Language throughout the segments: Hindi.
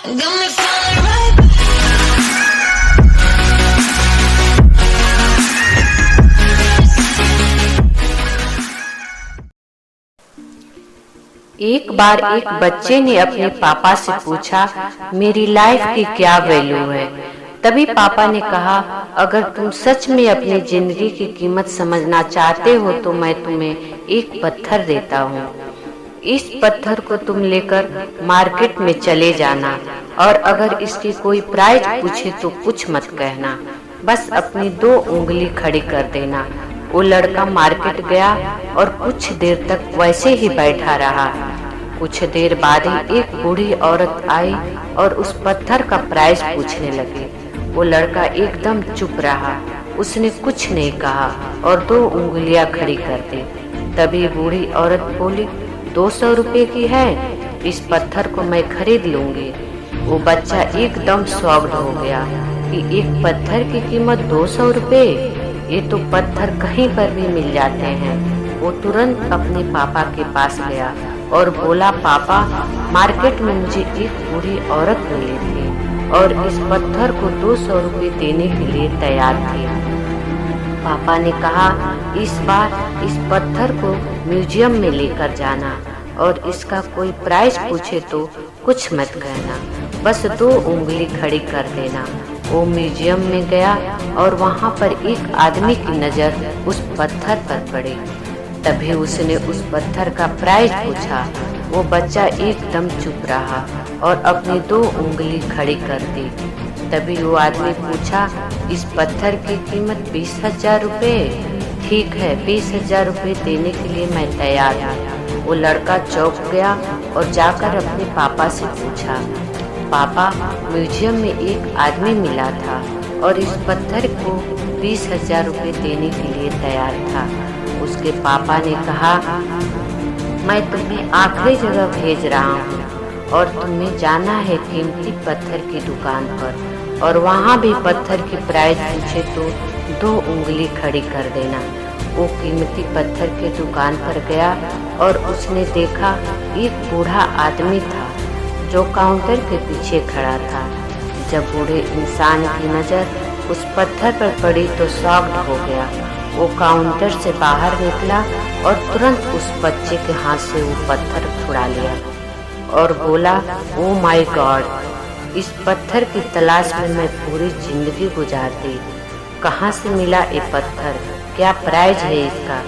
एक बार एक बच्चे ने अपने पापा से पूछा, मेरी लाइफ की क्या वैल्यू है। तभी पापा ने कहा, अगर तुम सच में अपनी जिंदगी की कीमत समझना चाहते हो तो मैं तुम्हें एक पत्थर देता हूँ। इस पत्थर को तुम लेकर मार्केट में चले जाना और अगर इसकी कोई प्राइस पूछे तो कुछ मत कहना, बस अपनी 2 उंगली खड़ी कर देना। वो लड़का मार्केट गया और कुछ देर तक वैसे ही बैठा रहा। कुछ देर बाद ही एक बूढ़ी औरत आई और उस पत्थर का प्राइस पूछने लगी। वो लड़का एकदम चुप रहा, उसने कुछ नहीं कहा और 2 उंगलियां खड़ी कर दी। तभी बूढ़ी औरत बोली, 200 रुपए की है, इस पत्थर को मैं खरीद लूंगी। वो बच्चा एकदम शॉक्ड हो गया कि एक पत्थर की कीमत 200 रुपए, ये तो पत्थर कहीं पर भी मिल जाते हैं। वो तुरंत अपने पापा के पास गया और बोला, पापा, मार्केट में मुझे एक बूढ़ी औरत मिली थी और इस पत्थर को 200 रुपए देने के लिए तैयार थी। पापा ने कहा, इस बार इस पत्थर को म्यूजियम में लेकर जाना और इसका कोई प्राइस पूछे तो कुछ मत कहना, बस 2 उंगली खड़ी कर देना। वो म्यूजियम में गया और वहाँ पर एक आदमी की नज़र उस पत्थर पर पड़ी। तभी उसने उस पत्थर का प्राइस पूछा। वो बच्चा एकदम चुप रहा और अपनी 2 उंगली खड़ी कर दी। तभी वो आदमी पूछा, इस पत्थर की कीमत 20,000 रुपये। ठीक है, 20,000 रुपये देने के लिए मैं तैयार हूँ। वो लड़का चौंक गया और जाकर अपने पापा से पूछा, पापा, म्यूजियम में एक आदमी मिला था और इस पत्थर को 20,000 रुपये देने के लिए तैयार था। उसके पापा ने कहा, मैं तुम्हें आखिरी जगह भेज रहा हूँ और तुम्हें जाना है कीमती पत्थर की दुकान पर और वहाँ भी पत्थर की प्राइस पूछे तो 2 उंगली खड़ी कर देना। वो कीमती पत्थर की दुकान पर गया और उसने देखा एक बूढ़ा आदमी था जो काउंटर के पीछे खड़ा था। जब बूढ़े इंसान की नज़र उस पत्थर पर पड़ी तो शॉक्ड हो गया। वो काउंटर से बाहर निकला और तुरंत उस बच्चे के हाथ से वो पत्थर छुड़ा लिया और बोला, ओ माय गॉड, इस पत्थर की तलाश में मैं पूरी जिंदगी गुजार दी। कहाँ से मिला ये पत्थर, क्या प्राइस है इसका,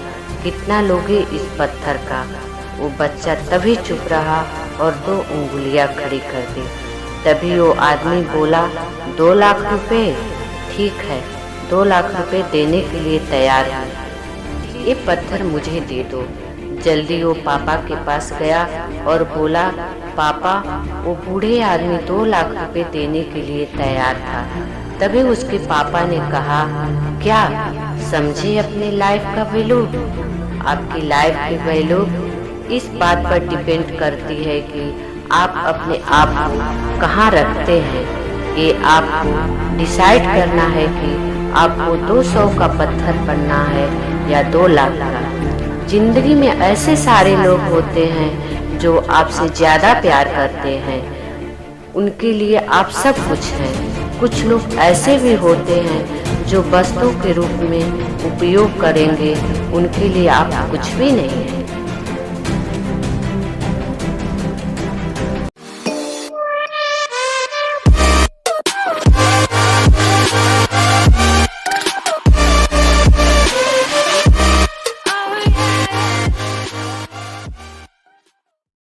कितना लोगे इस पत्थर का। वो बच्चा तभी चुप रहा और 2 उंगलियां खड़ी कर दी। तभी वो आदमी बोला, 2 लाख रुपए। ठीक है, 2 लाख रुपए देने के लिए तैयार है, ये पत्थर मुझे दे दो। जल्दी वो पापा के पास गया और बोला, पापा, वो बूढ़े आदमी 2 लाख रुपए देने के लिए तैयार था। तभी उसके पापा ने कहा, क्या समझे अपने लाइफ का वैल्यू। आपकी लाइफ की वैल्यू इस बात पर डिपेंड करती है कि आप अपने आप को कहाँ रखते हैं। ये आपको डिसाइड करना है कि आपको 200 का पत्थर पड़ना है या 2 लाख का। जिंदगी में ऐसे सारे लोग होते हैं जो आपसे ज़्यादा प्यार करते हैं, उनके लिए आप सब कुछ हैं। कुछ लोग ऐसे भी होते हैं जो वस्तु के रूप में उपयोग करेंगे, उनके लिए आप कुछ भी नहीं है।